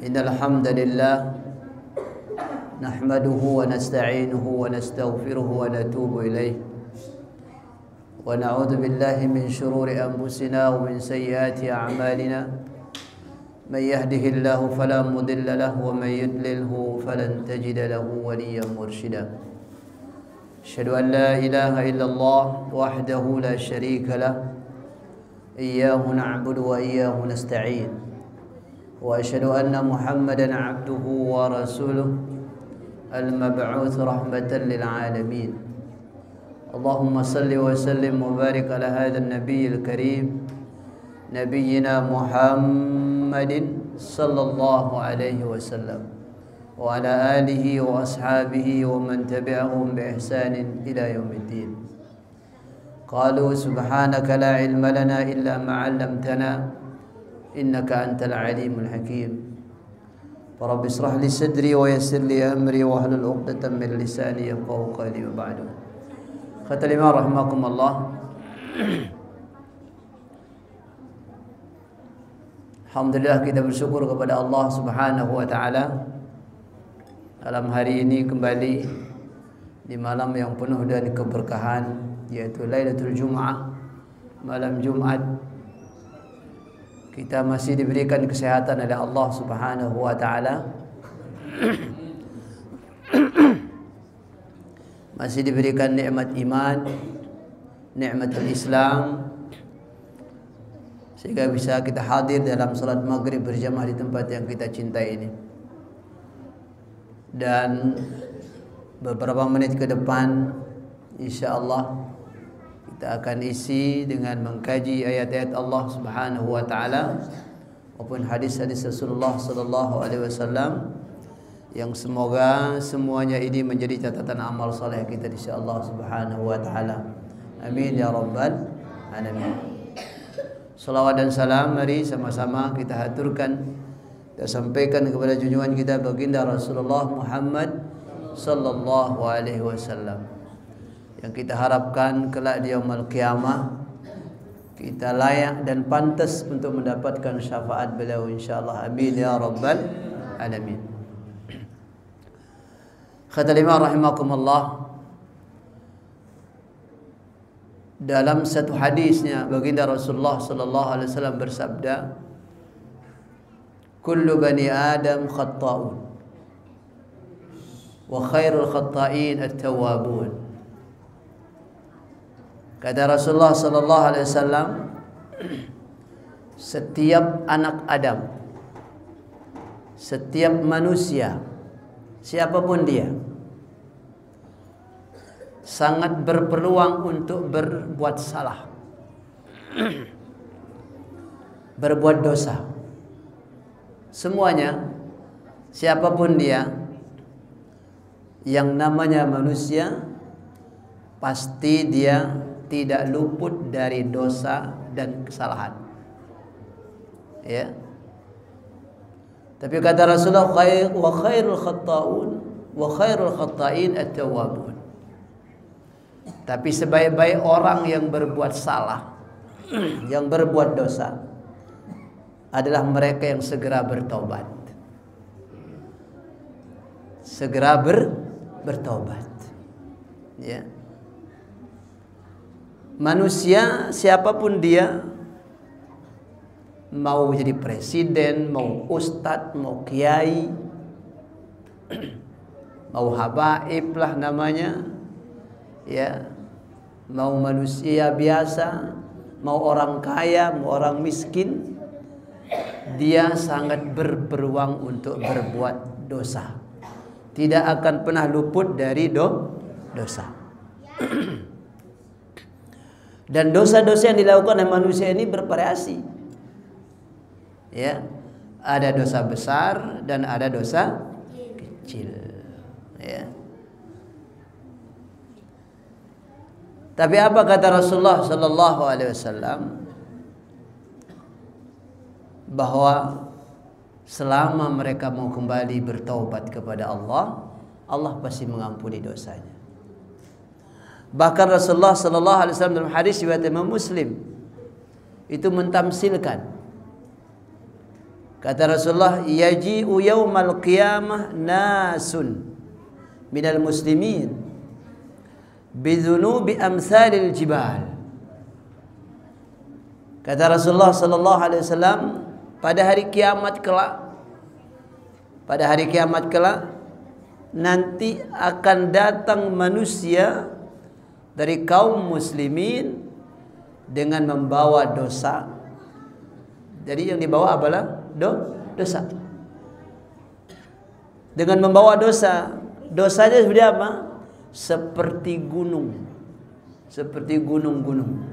إن الحمد لله نحمده ونستعينه ونستغفره ونتوب إليه ونعوذ بالله من شرور أنفسنا ومن سيئات أعمالنا من يهده الله فلا مضل له ومن يضلله فلن تجد له وليا مرشدا أشهد أن لا إله إلا الله وحده لا شريك له إياه نعبد وإياه نستعين وأشهد أن محمدا عبده ورسوله المبعوث رحمة للعالمين اللهم صل وسلم وبارك على هذا النبي الكريم نبينا محمد صلى الله عليه وسلم وعلى آله وأصحابه ومن تبعهم بإحسان إلى يوم الدين قالوا سبحانك لا علم لنا إلا ما علمتنا إنك أنت العليم الحكيم فرب اشرح لي صدري ويسر لي أمري واحلل عقدة من لساني يفقهوا قولي وبعد ختلما رحمكم الله. Alhamdulillah kita bersyukur kepada Allah Subhanahu wa taala. Malam hari ini kembali di malam yang penuh dengan keberkahan, yaitu Lailatul Jum'ah, malam Jumat. Kita masih diberikan kesehatan oleh Allah Subhanahu wa taala. Masih diberikan nikmat iman, nikmatul Islam, sehingga bisa kita hadir dalam salat maghrib berjamaah di tempat yang kita cintai ini. Dan beberapa menit ke depan insyaallah kita akan isi dengan mengkaji ayat-ayat Allah Subhanahu wa taala maupun hadis-hadis Rasulullah sallallahu alaihi wasallam yang semoga semuanya ini menjadi catatan amal soleh kita di sisi Allah Subhanahu wa taala. Amin ya rabbal alamin. Salawat dan salam mari sama-sama kita haturkan dan sampaikan kepada junjungan kita baginda Rasulullah Muhammad sallallahu alaihi wasallam, yang kita harapkan kelak di yaumul qiyamah kita layak dan pantas untuk mendapatkan syafaat beliau insyaallah. Amin ya rabbal alamin. Khatalima rahimakumullah. Dalam satu hadisnya baginda Rasulullah sallallahu alaihi wasallam bersabda, kullu bani adam khata'un wa khairul khata'in at-tawwabun. Kata Rasulullah sallallahu alaihi wasallam, setiap anak Adam, setiap manusia, siapapun dia, sangat berpeluang untuk berbuat salah, berbuat dosa. Semuanya, siapapun dia, yang namanya manusia, pasti dia tidak luput dari dosa dan kesalahan. Ya. Tapi kata Rasulullah, wa khairul khatta'un wa khairul khatta'in at-tawwabun. Tapi sebaik-baik orang yang berbuat salah, yang berbuat dosa, adalah mereka yang segera bertobat. Segera bertobat. Ya. Manusia siapapun dia, mau jadi presiden, mau ustadz, mau kiai, mau habaib lah namanya, ya, mau manusia biasa, mau orang kaya, mau orang miskin, dia sangat berpeluang untuk berbuat dosa. Tidak akan pernah luput dari dosa. Dan dosa-dosa yang dilakukan oleh manusia ini bervariasi. Ya, ada dosa besar dan ada dosa kecil. Ya. Tapi apa kata Rasulullah sallallahu alaihi wasallam? Bahwa selama mereka mau kembali bertaubat kepada Allah, Allah pasti mengampuni dosanya. Bahkan Rasulullah sallallahu alaihi wasallam dalam hadis riwayat Imam Muslim itu mentamsilkan Kata Rasulullah, yaji'u yaumal qiyamah nasun minal muslimin bidzunubi amsalil jibal. Kata Rasulullah sallallahu alaihi wasallam, pada hari kiamat kelak nanti akan datang manusia dari kaum muslimin dengan membawa dosa. Jadi yang dibawa adalah dosa. Dengan membawa dosa. Dosanya seperti apa? Seperti gunung. Seperti gunung-gunung.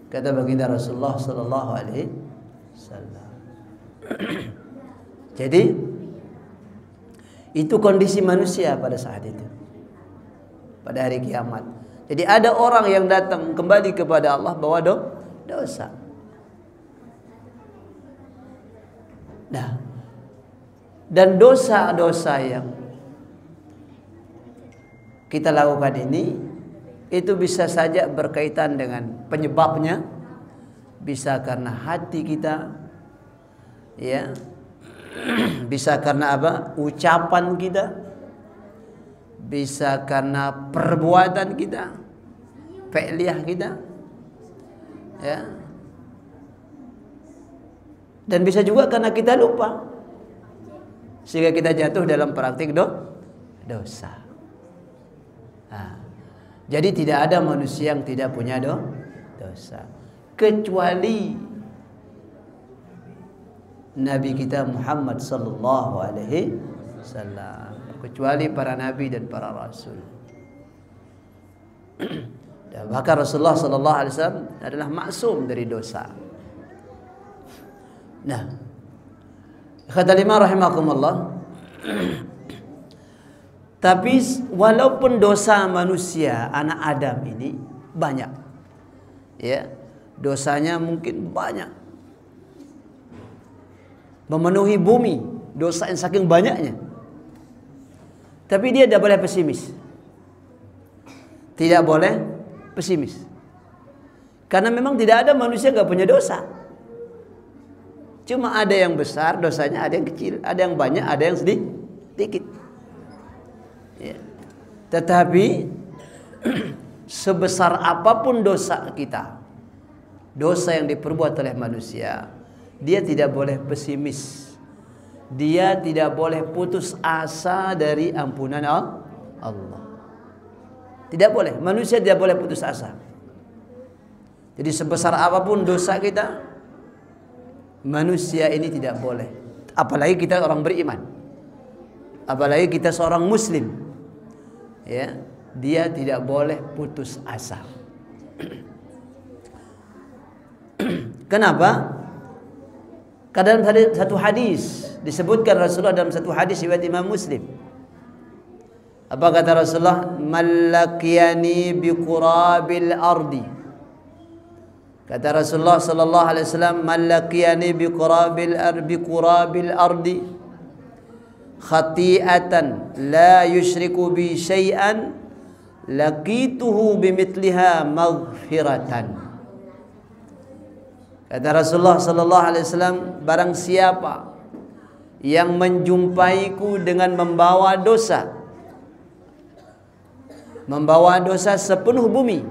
Kata baginda Rasulullah sallallahu alaihi wasallam. Jadi itu kondisi manusia pada saat itu. Pada hari kiamat. Jadi ada orang yang datang kembali kepada Allah bawa dosa. Nah, dan dosa-dosa yang kita lakukan ini itu bisa saja berkaitan dengan penyebabnya, bisa karena hati kita, ya, bisa karena apa? Ucapan kita, bisa karena perbuatan kita, fi'liyah kita, ya. Dan bisa juga karena kita lupa, sehingga kita jatuh dalam praktik dosa. Nah, jadi tidak ada manusia yang tidak punya dosa, kecuali Nabi kita Muhammad sallallahu alaihi wasallam, kecuali para nabi dan para rasul. Dan bahkan Rasulullah sallallahu alaihi wasallam adalah maksum dari dosa. Nah, kata lima rahimakumullah. Tapi walaupun dosa manusia anak Adam ini banyak, ya, dosanya mungkin banyak, memenuhi bumi, dosa yang saking banyaknya. Tapi dia tidak boleh pesimis. Tidak boleh pesimis. Karena memang tidak ada manusia yang tidak punya dosa. Cuma ada yang besar dosanya, ada yang kecil, ada yang banyak, ada yang sedikit. Ya. Tetapi sebesar apapun dosa kita, dosa yang diperbuat oleh manusia, dia tidak boleh pesimis. Dia tidak boleh putus asa dari ampunan Allah. Tidak boleh, manusia tidak boleh putus asa. Jadi sebesar apapun dosa kita, manusia ini tidak boleh. Apalagi kita orang beriman, apalagi kita seorang muslim, ya, dia tidak boleh putus asa. Kenapa? Karena dalam satu hadis disebutkan Rasulullah, dalam satu hadis riwayat Imam Muslim, apa kata Rasulullah? Malakiyani biqurabil ardi. Kata Rasulullah sallallahu alaihi wasallam, malakiyani biqurabil ardi khati'atan la yushriku bi syai'an laqituhu bimithliha maghfiratan. Kata Rasulullah sallallahu alaihi wasallam, barang siapa yang menjumpaiku dengan membawa dosa sepenuh bumi,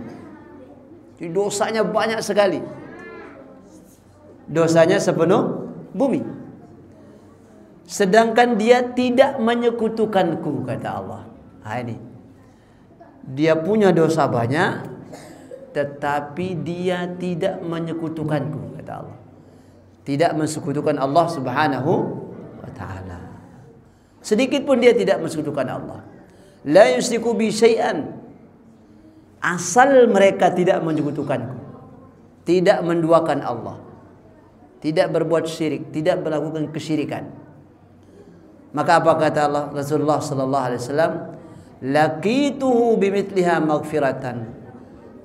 dosanya banyak sekali, dosanya sepenuh bumi, sedangkan dia tidak menyekutukanku, kata Allah. Nah, ini dia punya dosa banyak, tetapi dia tidak menyekutukanku, kata Allah. Tidak mensekutukan Allah subhanahu wa ta'ala. Sedikit pun dia tidak mensekutukan Allah. La yusyriku bi syai'an. Asal mereka tidak menyekutukanku, tidak menduakan Allah, tidak berbuat syirik, tidak melakukan kesyirikan. Maka apa kata Allah, Rasulullah sallallahu alaihi wasallam, laqituhu bimithliha maghfiratan.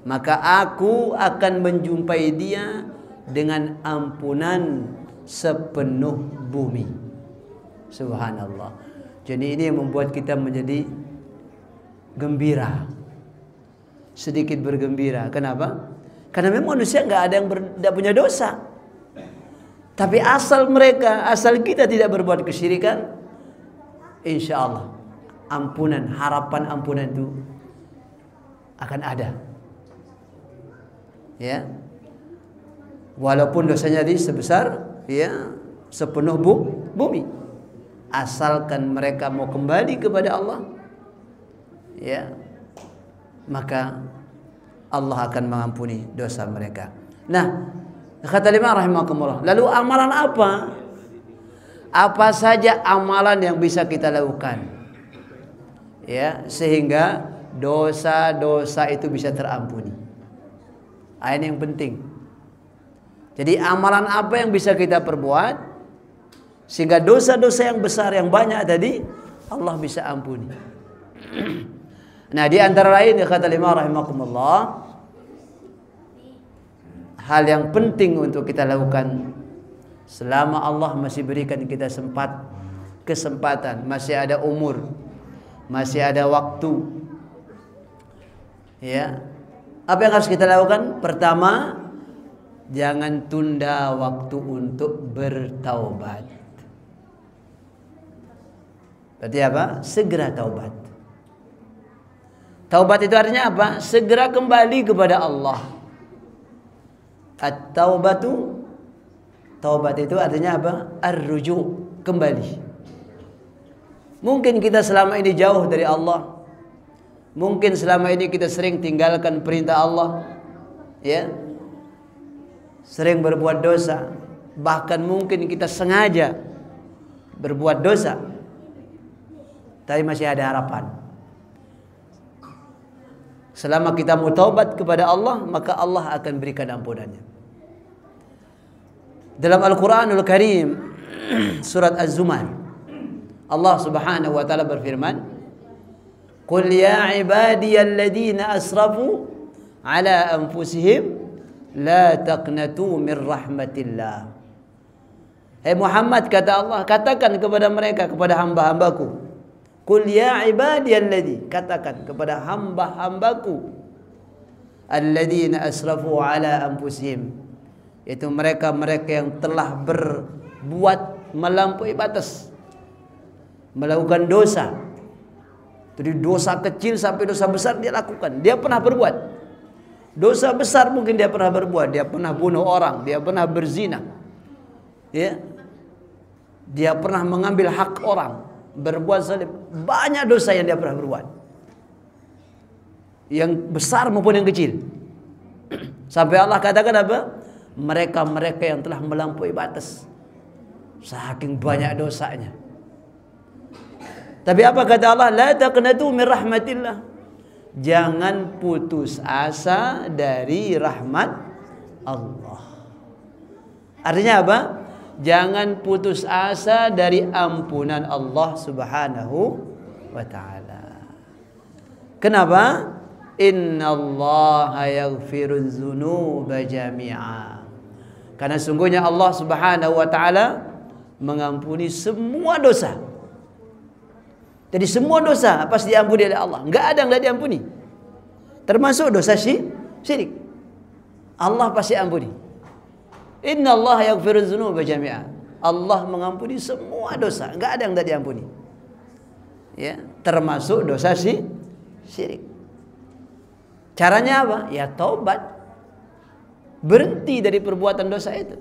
Maka aku akan menjumpai dia dengan ampunan sepenuh bumi. Subhanallah. Jadi ini yang membuat kita menjadi gembira, sedikit bergembira. Kenapa? Karena memang manusia nggak ada yang tidak punya dosa. Tapi asal kita tidak berbuat kesyirikan, insya Allah ampunan, harapan ampunan itu akan ada. Ya, walaupun dosanya sebesar sepenuh bumi, asalkan mereka mau kembali kepada Allah, ya, maka Allah akan mengampuni dosa mereka. Nah, kata Imam rahimakumullah, lalu amalan apa? Apa saja amalan yang bisa kita lakukan, ya, sehingga dosa-dosa itu bisa terampuni. Ini yang penting. Jadi amalan apa yang bisa kita perbuat sehingga dosa-dosa yang besar yang banyak tadi Allah bisa ampuni. Nah, di antara lain kata Imam rahimakumullah, hal yang penting untuk kita lakukan selama Allah masih berikan kita kesempatan, masih ada umur, masih ada waktu. Ya. Apa yang harus kita lakukan? Pertama, jangan tunda waktu untuk bertaubat. Berarti apa? Segera taubat. Taubat itu artinya apa? Segera kembali kepada Allah. At-taubatu, taubat itu artinya apa? Ar-ruju', kembali. Mungkin kita selama ini jauh dari Allah. Mungkin selama ini kita sering tinggalkan perintah Allah, ya, sering berbuat dosa, bahkan mungkin kita sengaja berbuat dosa, tapi masih ada harapan. Selama kita mau taubat kepada Allah, maka Allah akan berikan ampunannya. Dalam Al-Quranul Karim, surat Az-Zumar, Allah subhanahu wa ta'ala berfirman, Qul ya ibadiyalladzina asrafu ala anfusihim la taqnatu min rahmatillah. Hai Muhammad, kata Allah, katakan kepada mereka, kepada hamba-hambaku, Qul ya ibadiyalladzi, katakan kepada hamba-hambaku, alladzina asrafu ala anfusihim, yaitu mereka-mereka yang telah berbuat melampaui batas, melakukan dosa. Jadi dosa kecil sampai dosa besar dia lakukan. Dia pernah berbuat dosa besar, mungkin dia pernah berbuat. Dia pernah bunuh orang, dia pernah berzina, ya, dia pernah mengambil hak orang, berbuat zalim. Banyak dosa yang dia pernah berbuat, yang besar maupun yang kecil. Sampai Allah katakan apa? Mereka-mereka yang telah melampaui batas, saking banyak dosanya. Tapi apa kata Allah? La taqnatu min rahmatillah. Jangan putus asa dari rahmat Allah. Artinya apa? Jangan putus asa dari ampunan Allah subhanahu wa ta'ala. Kenapa? Innallaha yaghfiruz dzunuba jami'a. Karena sungguhnya Allah subhanahu wa ta'ala mengampuni semua dosa. Jadi semua dosa pasti diampuni oleh Allah. Enggak ada yang enggak diampuni. Termasuk dosa syirik. Allah pasti ampuni. Innallaha yaghfiruz dzunuba jami'a. Allah mengampuni semua dosa, enggak ada yang enggak diampuni. Ya, termasuk dosa syirik. Caranya apa? Ya taubat. Berhenti dari perbuatan dosa itu.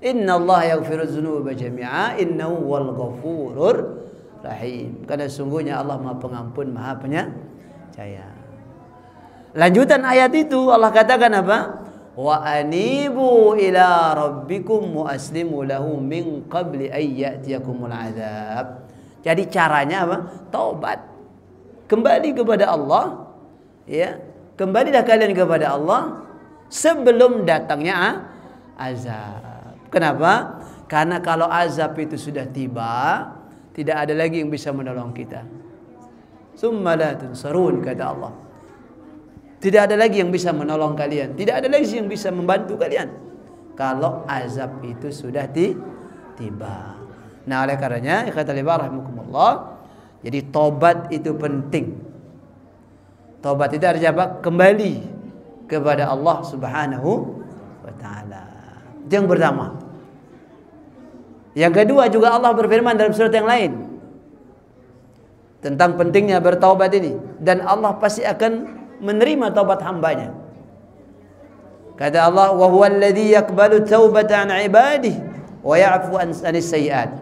Innallaha yaghfiruz dzunuba jami'a innahu wal ghafurur rahim. Karena sungguhnya Allah Maha Pengampun, Maha Penyayang. Lanjutan ayat itu Allah katakan apa? Wa anibu ila rabbikum wa aslimu lahu min qabli ay ya'tiyakumul azab. Jadi caranya apa? Taubat. Kembali kepada Allah, ya. Kembalilah kalian kepada Allah sebelum datangnya azab. Kenapa? Karena kalau azab itu sudah tiba, tidak ada lagi yang bisa menolong kita. Summa la tunsarun, kata Allah. Tidak ada lagi yang bisa menolong kalian. Tidak ada lagi yang bisa membantu kalian kalau azab itu sudah tiba. Nah, oleh karenanya, kata rahimahumullah, jadi tobat itu penting. Tobat itu artinya apa? Kembali kepada Allah subhanahu wa ta'ala. Itu yang pertama. Yang kedua juga Allah berfirman dalam surat yang lain tentang pentingnya bertaubat ini, dan Allah pasti akan menerima taubat hambanya. Kata Allah, wa huwa alladhi yaqbalu taubata an ibadihi wa ya'fu an sayyi'at.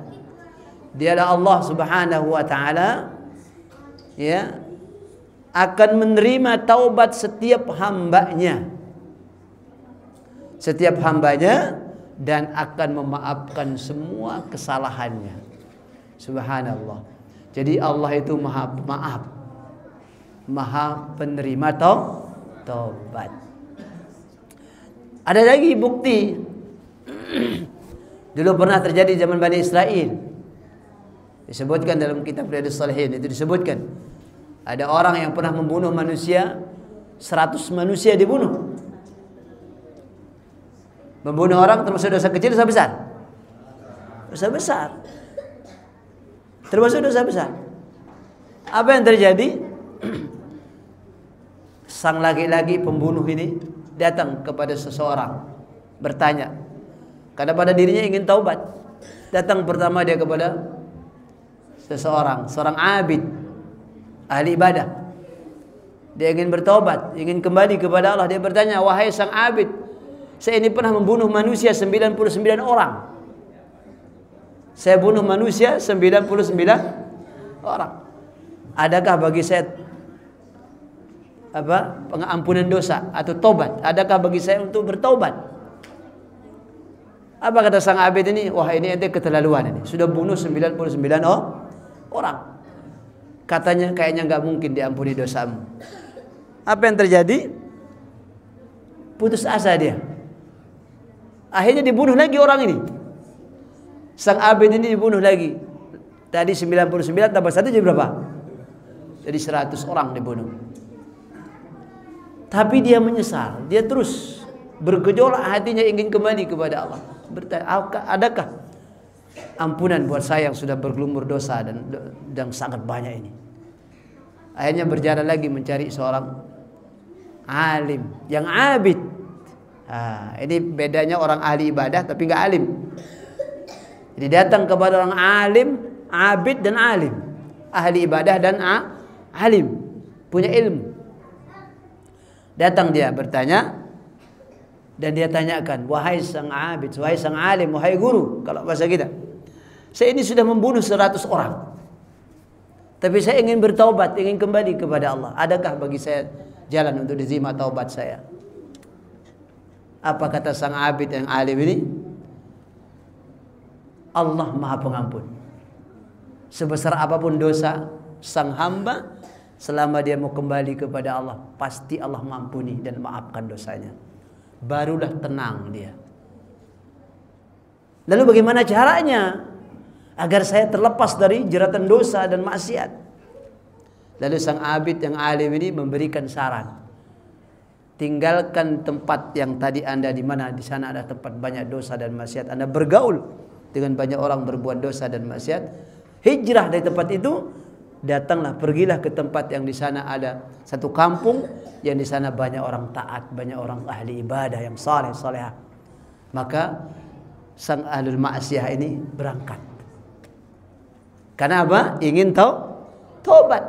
Dialah Allah Subhanahu wa taala, ya, akan menerima taubat setiap hambanya. Setiap hambanya, dan akan memaafkan semua kesalahannya. Subhanallah. Jadi Allah itu maha maaf, maha penerima taubat. Ada lagi bukti. Dulu pernah terjadi zaman Bani Israel. Disebutkan dalam kitab Riyadhus Shalihin, itu disebutkan ada orang yang pernah membunuh manusia, 100 manusia dibunuh. Membunuh orang termasuk dosa kecil, dosa besar? Dosa besar. Termasuk dosa besar. Apa yang terjadi? Sang laki-laki pembunuh ini datang kepada seseorang, bertanya, karena pada dirinya ingin taubat. Datang pertama dia kepada seseorang, seorang abid, ahli ibadah. Dia ingin bertaubat, ingin kembali kepada Allah. Dia bertanya, wahai sang abid, saya ini pernah membunuh manusia 99 orang. Saya bunuh manusia 99 orang. Adakah bagi saya pengampunan dosa atau tobat? Adakah bagi saya untuk bertobat? Apa kata sang abid ini? Wah, ini ente keterlaluan ini. Sudah bunuh 99 orang. Katanya kayaknya nggak mungkin diampuni dosamu. Apa yang terjadi? Putus asa dia. Akhirnya dibunuh lagi orang ini. Sang abid ini dibunuh lagi. Tadi 99 tambah 1 jadi berapa? Jadi 100 orang dibunuh. Tapi dia menyesal. Dia terus bergejolak hatinya, ingin kembali kepada Allah. Bertanya, adakah ampunan buat saya yang sudah bergelumur dosa dan sangat banyak ini? Akhirnya berjalan lagi mencari seorang alim yang abid. Ini bedanya orang ahli ibadah tapi nggak alim. Jadi datang kepada orang alim, abid dan alim, ahli ibadah dan alim, punya ilmu. Datang dia bertanya, dan dia tanyakan, wahai sang abid, wahai sang alim, wahai guru, kalau bahasa kita, saya ini sudah membunuh 100 orang, tapi saya ingin bertaubat, ingin kembali kepada Allah. Adakah bagi saya jalan untuk diterima taubat saya? Apa kata sang abid yang alim ini? Allah Maha Pengampun. Sebesar apapun dosa sang hamba, selama dia mau kembali kepada Allah, pasti Allah mengampuni dan maafkan dosanya. Barulah tenang dia. Lalu bagaimana caranya agar saya terlepas dari jeratan dosa dan maksiat? Lalu sang abid yang alim ini memberikan saran. Tinggalkan tempat yang tadi Anda, di mana di sana ada tempat banyak dosa dan maksiat. Anda bergaul dengan banyak orang berbuat dosa dan maksiat. Hijrah dari tempat itu, datanglah, pergilah ke tempat yang di sana ada satu kampung yang di sana banyak orang taat, banyak orang ahli ibadah yang saleh-salehah. Maka sang ahlul maksiyah ini berangkat. Karena apa? Ingin taubat.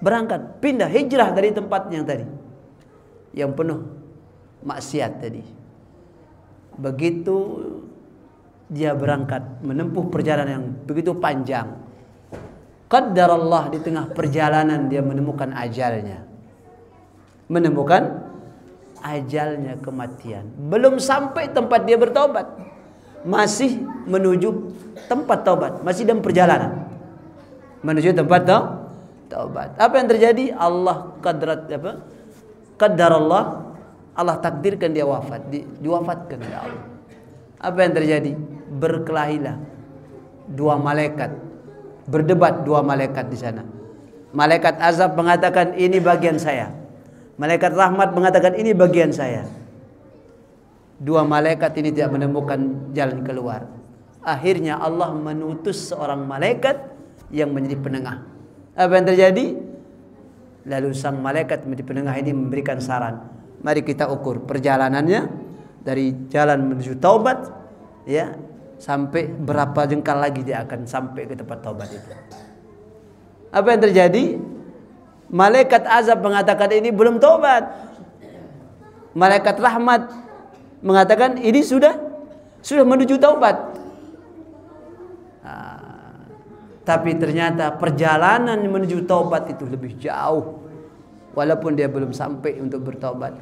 Berangkat, pindah, hijrah dari tempat yang tadi, yang penuh maksiat tadi. Begitu dia berangkat menempuh perjalanan yang begitu panjang, qaddarallah, di tengah perjalanan dia menemukan ajalnya. Menemukan ajalnya, kematian. Belum sampai tempat dia bertobat, masih menuju tempat taubat, masih dalam perjalanan menuju tempat taubat. Apa yang terjadi? Allah qaddarallah, Allah takdirkan dia wafat, diwafatkan oleh Allah. Apa yang terjadi? Berkelahilah dua malaikat, berdebat dua malaikat di sana. Malaikat azab mengatakan ini bagian saya, malaikat rahmat mengatakan ini bagian saya. Dua malaikat ini tidak menemukan jalan keluar. Akhirnya Allah mengutus seorang malaikat yang menjadi penengah. Apa yang terjadi? Lalu sang malaikat menjadi penengah ini memberikan saran. Mari kita ukur perjalanannya dari jalan menuju taubat, ya, sampai berapa jengkal lagi dia akan sampai ke tempat taubat itu. Apa yang terjadi? Malaikat azab mengatakan ini belum taubat. Malaikat rahmat mengatakan ini sudah menuju taubat. Tapi ternyata perjalanan menuju taubat itu lebih jauh, walaupun dia belum sampai untuk bertaubat.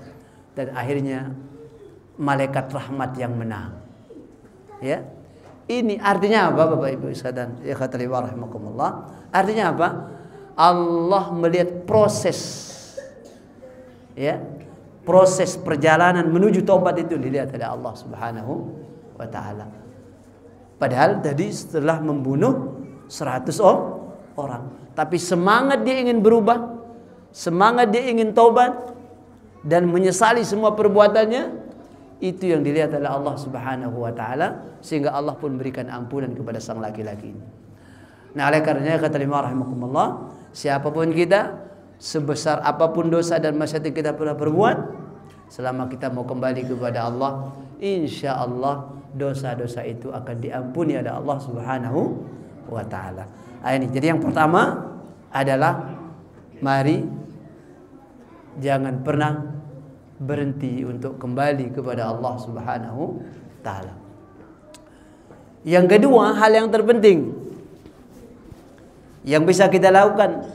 Dan akhirnya malaikat rahmat yang menang. Ya, ini artinya apa, Bapak Ibu sekalian? Ya khawatir rahimakumullah. Artinya apa? Allah melihat proses, ya, proses perjalanan menuju taubat itu dilihat oleh Allah Subhanahu wa taala. Padahal tadi setelah membunuh 100 orang, tapi semangat dia ingin berubah, semangat dia ingin taubat dan menyesali semua perbuatannya, itu yang dilihat oleh Allah Subhanahu wa taala, sehingga Allah pun berikan ampunan kepada sang laki-laki ini. Nah, oleh karenanya kata lima rahimakumullah, siapapun kita, sebesar apapun dosa dan maksiat yang kita pernah perbuat, selama kita mau kembali kepada Allah, insya Allah dosa-dosa itu akan diampuni oleh Allah Subhanahu wa ta'ala. Ini jadi yang pertama adalah mari jangan pernah berhenti untuk kembali kepada Allah Subhanahu wa ta'ala. Yang kedua, hal yang terpenting yang bisa kita lakukan,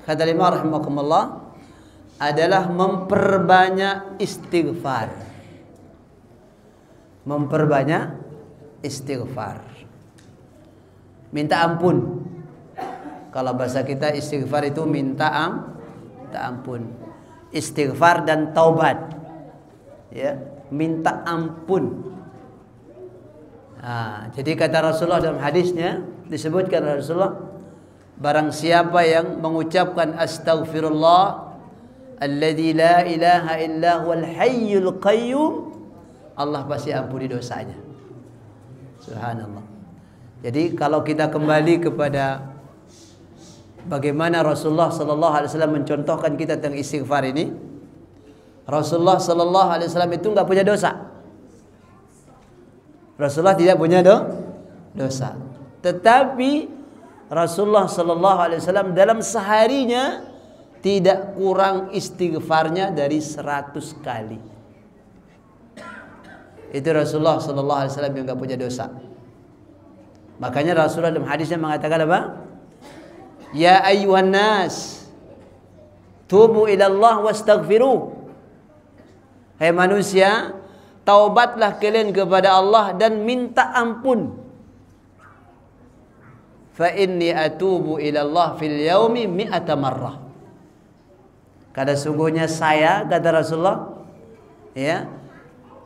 kata lima rahimakumullah, adalah memperbanyak istighfar. Memperbanyak istighfar. Minta ampun. Kalau bahasa kita istighfar itu minta ampun. Istighfar dan taubat. Ya, minta ampun. Nah, jadi kata Rasulullah dalam hadisnya disebutkan Rasulullah, barang siapa yang mengucapkan astaghfirullah alladzi la ilaha illa huwal hayyul qayyum, Allah pasti ampuni dosanya. Subhanallah. Jadi kalau kita kembali kepada bagaimana Rasulullah sallallahu alaihi wasallam mencontohkan kita tentang istighfar ini, Rasulullah sallallahu alaihi wasallam itu enggak punya dosa. Rasulullah tidak punya dosa. Tetapi Rasulullah sallallahu alaihi wasallam dalam seharinya tidak kurang istighfarnya dari 100 kali. Itu Rasulullah sallallahu alaihi wasallam yang enggak punya dosa. Makanya Rasulullah dalam hadisnya mengatakan apa? Ya ayyuhan nas, tubu ila Allah wastaghfiru. Hai manusia, taubatlah kalian kepada Allah dan minta ampun. Fa inni atubu ila Allah fil yaumi mi'ata marrah. Karena sungguhnya saya, kata Rasulullah, ya,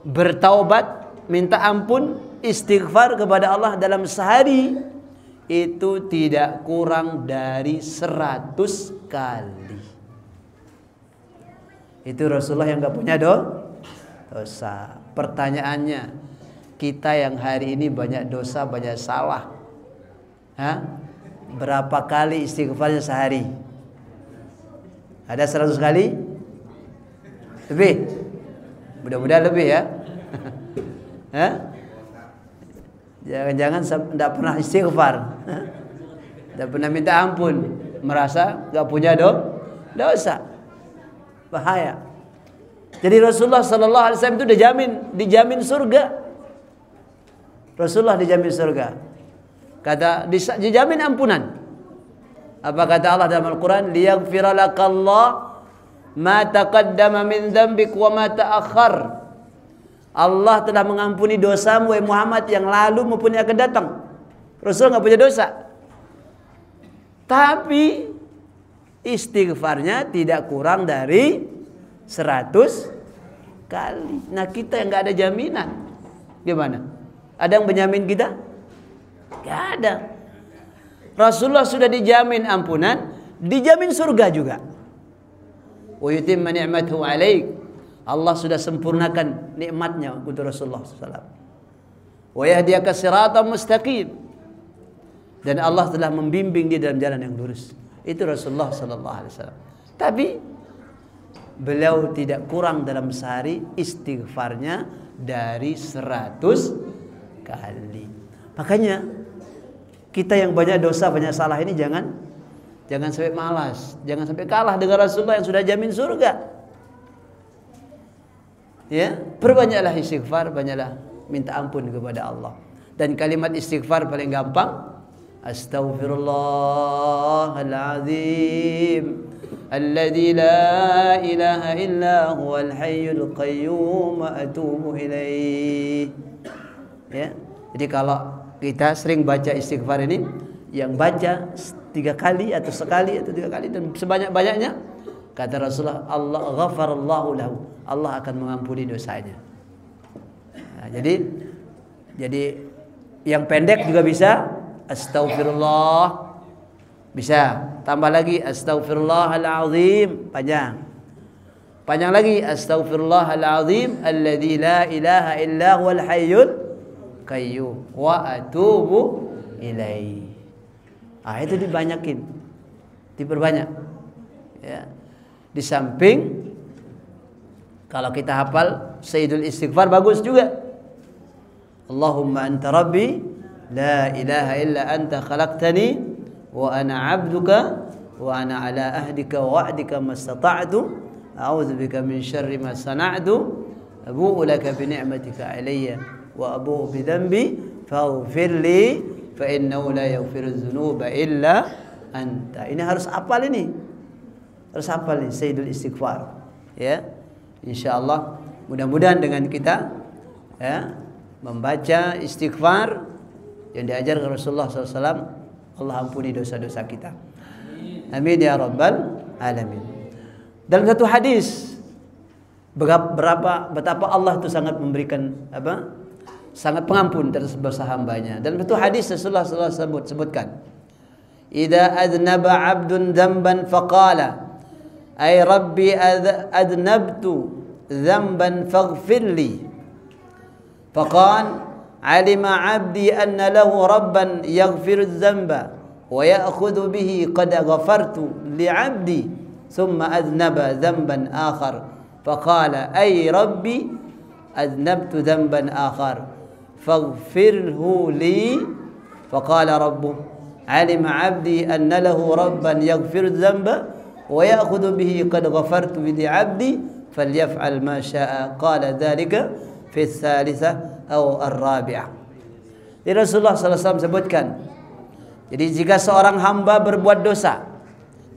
bertaubat, minta ampun, istighfar kepada Allah dalam sehari itu tidak kurang dari 100 kali. Itu Rasulullah yang gak punya dosa. Pertanyaannya, kita yang hari ini banyak dosa, banyak salah, berapa kali istighfarnya sehari? Ada 100 kali? Lebih? Mudah-mudahan lebih ya. Jangan-jangan tidak pernah istighfar, tidak pernah minta ampun, merasa gak punya dosa. Bahaya. Jadi Rasulullah sallallahu alaihi wasallam itu dijamin surga. Rasulullah dijamin surga. Kata dijamin ampunan. Apa kata Allah dalam Al-Qur'an? Liyaghfira lakallah ma taqaddama min dzambik wa ma ta'akhkhar. Allah telah mengampuni dosamu wahai Muhammad yang lalu maupun yang akan datang. Rasul enggak punya dosa. Tapi istighfarnya tidak kurang dari 100 kali. Nah, kita yang enggak ada jaminan. Gimana? Ada yang menjamin kita? Enggak ada. Rasulullah sudah dijamin ampunan, dijamin surga juga. Wa yutimma ni'matahu 'alaik. Allah sudah sempurnakan nikmatnya untuk Rasulullah SAW. Wa yahdiyaka siratan mustaqim. Dan Allah telah membimbing dia dalam jalan yang lurus. Itu Rasulullah SAW. Tapi beliau tidak kurang dalam sehari istighfarnya dari 100 kali. Makanya kita yang banyak dosa, banyak salah ini jangan sampai malas, jangan sampai kalah dengan Rasulullah yang sudah jamin surga. Ya, perbanyaklah istighfar, banyaklah minta ampun kepada Allah. Dan kalimat istighfar paling gampang, Astaghfirullahaladzim alladzi la ilaha illa huwal hayyul qayyum wa atubu ilaih. Ya. Jadi kalau kita sering baca istighfar ini, yang baca 3 kali atau sekali atau 3 kali dan sebanyak-banyaknya, kata Rasulullah, Allah ghafarallahu lahu, Allah akan mengampuni dosanya. Nah, jadi yang pendek juga bisa Astaghfirullah, bisa tambah lagi Astaghfirullahalazim, panjang lagi Astaghfirullahalazim alladzi la ilaha illa huwal hayyul qayyum wa atubu ilaih. Itu dibanyakin, diperbanyak. Ya. Di samping kalau kita hafal Sayyidul Istighfar bagus juga. Allahumma anta rabbi la ilaha illa anta khalaqtani wa ana 'abduka wa ana 'ala ahdika wa wa'dika mastata'tu a'udzubika min syarri ma sana'tu abu'u laka bi ni'matika 'alayya wa abu'u bi dhanbi faghfir li fa innahu la yaghfiru dzunuba illa anta. Ini harus hafal ini. Harus hafal ini Sayyidul Istighfar. Ya. Insyaallah mudah-mudahan dengan kita ya membaca istighfar yang diajarkan Rasulullah SAW, Allah ampuni dosa-dosa kita. Amin ya rabbal alamin. Dalam satu hadis betapa Allah itu sangat memberikan sangat pengampun terhadap dosa hambanya. Dalam satu hadis Rasulullah SAW sebutkan, "Idza adnaba 'abdun dzamban faqala ay rabbi adnabtu dzamban faghfirli." Faqala علم عبدي أن له ربا يغفر الذنب ويأخذ به قد غفرت لعبدي ثم أذنب ذنبا آخر فقال أي ربي أذنبت ذنبا آخر فاغفره لي فقال ربه علم عبدي أن له ربا يغفر الذنب ويأخذ به قد غفرت لعبدي فليفعل ما شاء قال ذلك في الثالثة atau ar-rabi'ah. Jadi Rasulullah SAW sebutkan, jadi jika seorang hamba berbuat dosa,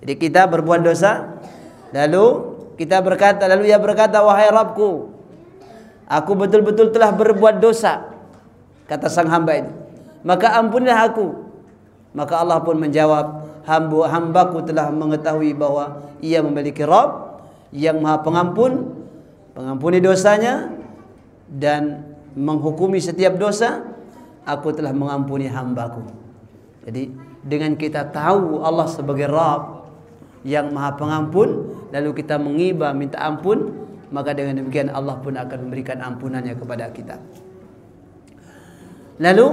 jadi kita berbuat dosa, lalu ia berkata, wahai Rabbku, aku betul-betul telah berbuat dosa, kata sang hamba ini, maka ampunilah aku. Maka Allah pun menjawab, hambaku telah mengetahui bahwa ia memiliki Rabb yang Maha Pengampun, pengampuni dosanya dan menghukumi setiap dosa. Aku telah mengampuni hambaku. Jadi dengan kita tahu Allah sebagai Rabb yang Maha Pengampun, lalu kita mengibah minta ampun, maka dengan demikian Allah pun akan memberikan ampunannya kepada kita. Lalu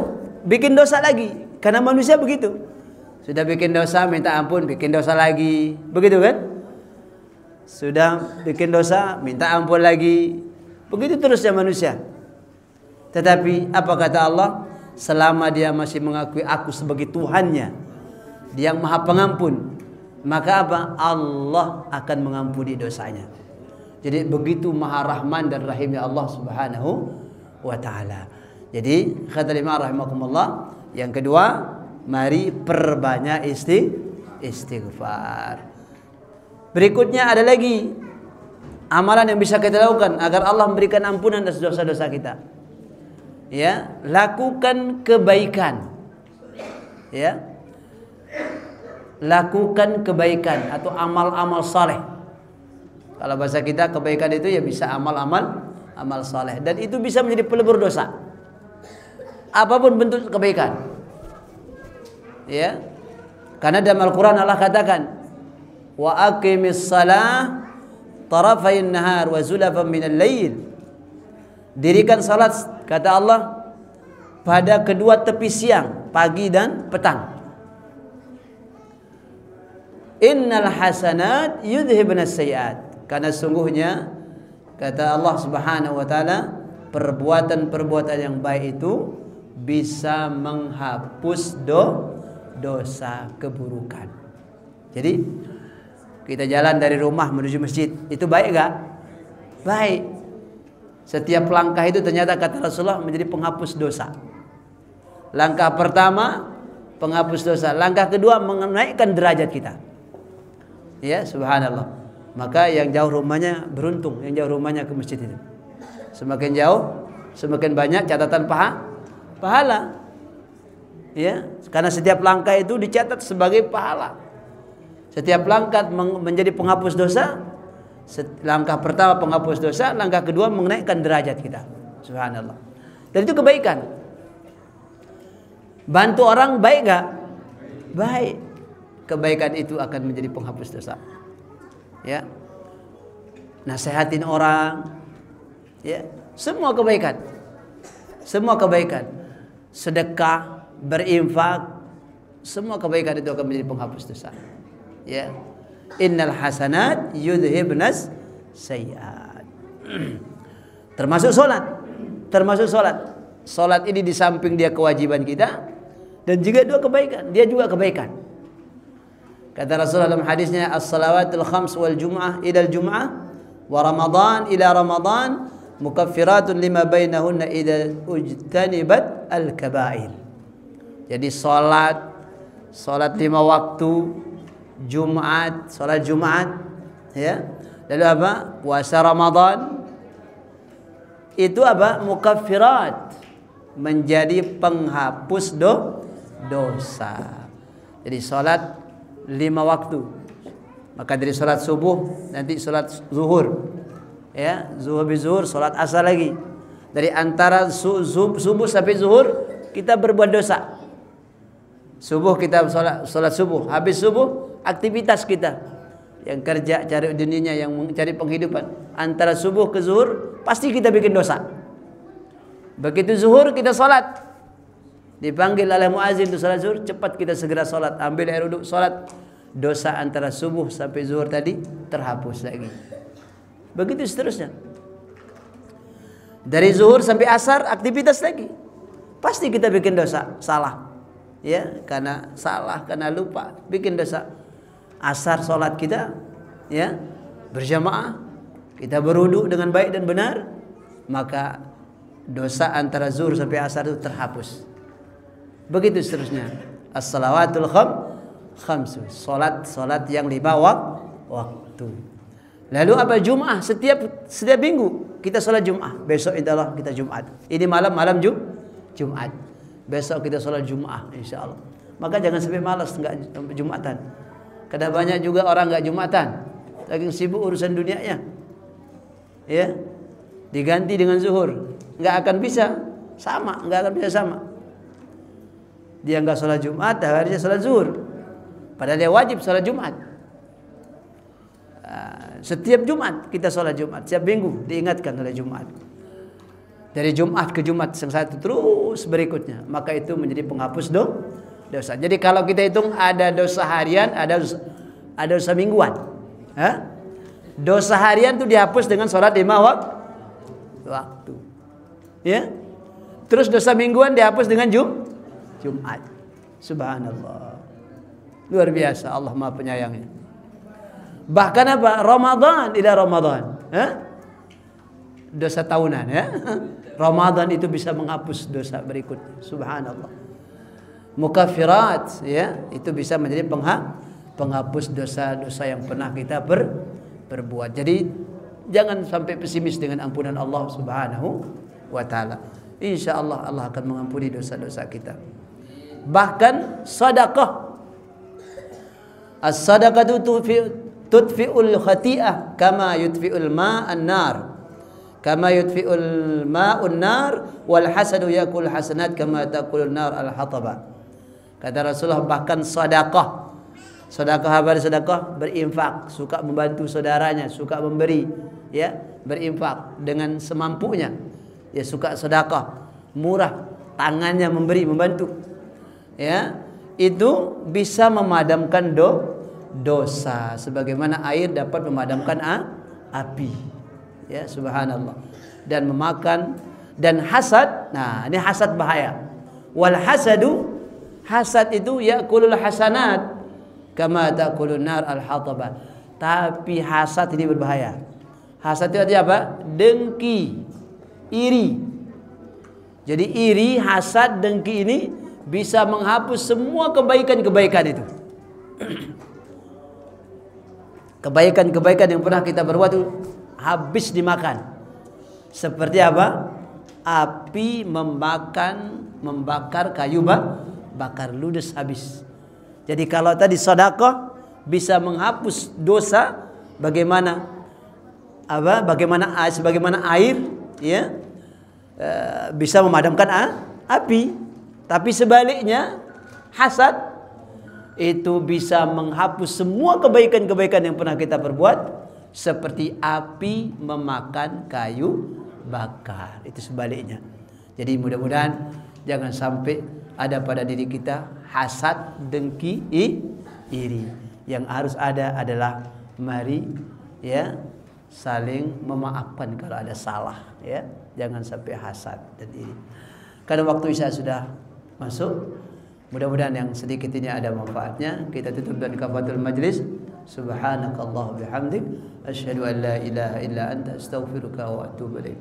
bikin dosa lagi, karena manusia begitu. Sudah bikin dosa minta ampun, bikin dosa lagi, begitu kan? Sudah bikin dosa minta ampun lagi, begitu terusnya manusia. Tetapi apa kata Allah? Selama dia masih mengakui aku sebagai Tuhannya, Dia yang Maha Pengampun, maka apa? Allah akan mengampuni dosanya. Jadi begitu Maha Rahman dan Rahimnya Allah Subhanahu wa taala. Jadi kata Imam rahimakumullah, yang kedua, mari perbanyak istighfar. Berikutnya ada lagi amalan yang bisa kita lakukan agar Allah memberikan ampunan atas dosa-dosa kita. Ya, lakukan kebaikan. Ya. Lakukan kebaikan atau amal-amal saleh. Kalau bahasa kita kebaikan itu ya bisa amal-amal saleh, dan itu bisa menjadi pelebur dosa. Apapun bentuk kebaikan. Ya. Karena dalam Al-Qur'an Allah katakan, "Wa aqimis shalah tarafayn nahar wa zulafan minal lail." Dirikan salat, kata Allah, pada kedua tepi siang, pagi dan petang. Innal hasanat yudhibnas sayyi'at. Karena sungguhnya kata Allah Subhanahu wa taala, perbuatan-perbuatan yang baik itu bisa menghapus dosa keburukan. Jadi kita jalan dari rumah menuju masjid, itu baik gak? Baik. Setiap langkah itu ternyata kata Rasulullah menjadi penghapus dosa. Langkah pertama penghapus dosa, langkah kedua menaikkan derajat kita. Ya, subhanallah. Maka yang jauh rumahnya beruntung, yang jauh rumahnya ke masjid itu. Semakin jauh, semakin banyak catatan pahala. Ya, karena setiap langkah itu dicatat sebagai pahala. Setiap langkah menjadi penghapus dosa. Langkah pertama penghapus dosa, langkah kedua menaikkan derajat kita. Subhanallah. Dan itu kebaikan. Bantu orang baik gak? Baik. Kebaikan itu akan menjadi penghapus dosa. Ya. Nasihatin orang. Ya, semua kebaikan. Semua kebaikan. Sedekah, berinfak, semua kebaikan itu akan menjadi penghapus dosa. Ya. Innal hasanat yudhibnas sayyiat. Termasuk sholat. Termasuk sholat. Sholat ini di samping dia kewajiban kita, dan juga dua kebaikan, dia juga kebaikan. Kata Rasulullah dalam hadisnya, as-salawatul khams wal jum'ah ila al-jum'ah wa ramadan ila ramadan mukaffiratun lima bainahunna idza ujtanibat al-kaba'ir. Jadi salat 5 waktu, Jumat, salat Jumat, ya. Lalu apa? Puasa Ramadan. Itu apa? Mukaffirat, menjadi penghapus dosa. Jadi salat 5 waktu. Maka dari salat subuh nanti salat zuhur. Ya, zuhur salat asar lagi. Dari antara subuh sampai zuhur kita berbuat dosa. Subuh kita salat subuh, habis subuh aktivitas kita yang kerja cari dunianya, yang mencari penghidupan. Antara subuh ke zuhur pasti kita bikin dosa. Begitu zuhur kita salat, dipanggil oleh muazin untuk salat zuhur, cepat kita segera salat, ambil air wudhu, salat. Dosa antara subuh sampai zuhur tadi terhapus lagi. Begitu seterusnya. Dari zuhur sampai asar aktivitas lagi. Pasti kita bikin dosa, salah. Ya, karena salah, karena lupa, bikin dosa. Asar salat kita, ya, berjamaah, kita berwudu dengan baik dan benar, maka dosa antara zuhur sampai asar itu terhapus. Begitu seterusnya. As-salawatul khamsu, salat yang 5 waktu. Lalu apa? Jum'ah, setiap minggu kita salat Jum'ah. Besok insyaallah kita Jumat. Ini malam Jumat. Besok kita salat Jum'ah insyaallah. Maka jangan sampai malas enggak Jumatan. Karena banyak juga orang enggak Jumatan, saking sibuk urusan dunianya. Ya. Diganti dengan zuhur, enggak akan bisa sama. Dia enggak salat Jumat, harinya salat zuhur. Padahal dia wajib salat Jumat. Setiap Jumat kita salat Jumat, setiap minggu diingatkan oleh Jumat. Dari Jumat ke Jumat yang satu terus berikutnya, maka itu menjadi penghapus dosa. Jadi kalau kita hitung ada dosa harian, ada dosa mingguan. Dosa harian itu dihapus dengan sholat 5 waktu. Ya. Terus dosa mingguan dihapus dengan Jumat. Subhanallah. Luar biasa, Allah Maha Penyayangnya. Bahkan apa? Ramadan ila Ramadan. Dosa tahunan, ya. Ramadan itu bisa menghapus dosa berikutnya. Subhanallah. Mukaffirat, ya, itu bisa menjadi penghapus dosa-dosa yang pernah kita berbuat. Jadi jangan sampai pesimis dengan ampunan Allah Subhanahu wa taala. Insyaallah Allah akan mengampuni dosa-dosa kita. Bahkan sedekah. As-sadaqatu tudfi'ul khati'ah kama yudfi'ul ma'an nar. Kama yudfi'ul ma'un nar wal hasadu yakul hasanat kama taqulun nar al hataba. Kata Rasulullah, bahkan sedekah. Sedekah apa? Sedekah berinfak, suka membantu saudaranya, suka memberi, ya, berinfak dengan semampunya. Ya, suka sedekah, murah, tangannya memberi, membantu. Ya, itu bisa memadamkan dosa sebagaimana air dapat memadamkan api. Ya, subhanallah. Dan memakan, dan hasad. Nah, ini hasad bahaya. Wal hasadu, hasad itu yakulul hasanat kama takulun nar al hatabah. Tapi hasad ini berbahaya. Hasad itu artinya apa? Dengki, iri. Jadi iri, hasad, dengki ini bisa menghapus semua kebaikan-kebaikan itu. Kebaikan-kebaikan yang pernah kita berbuat itu habis dimakan. Seperti apa? Api membakar kayu bakar ludes habis. Jadi kalau tadi sedekah bisa menghapus dosa, bagaimana air, ya, bisa memadamkan api. Tapi sebaliknya hasad itu bisa menghapus semua kebaikan-kebaikan yang pernah kita perbuat, seperti api memakan kayu bakar. Itu sebaliknya. Jadi mudah-mudahan jangan sampai ada pada diri kita hasad, dengki, iri. Yang harus ada adalah mari, ya, saling memaafkan kalau ada salah, ya. Jangan sampai hasad dan iri. Karena waktu Isya sudah masuk. Mudah-mudahan yang sedikit ini ada manfaatnya. Kita tutup dengan kafaratul majlis. Subhanakallah bihamdik, asyhadu an la ilaha illa anta, astaghfiruka wa atubu ilaik.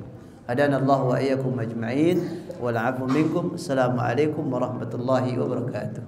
Hadanallahu wa iyyakum ajma'in wal 'afwu minkum. Assalamualaikum warahmatullahi wabarakatuh.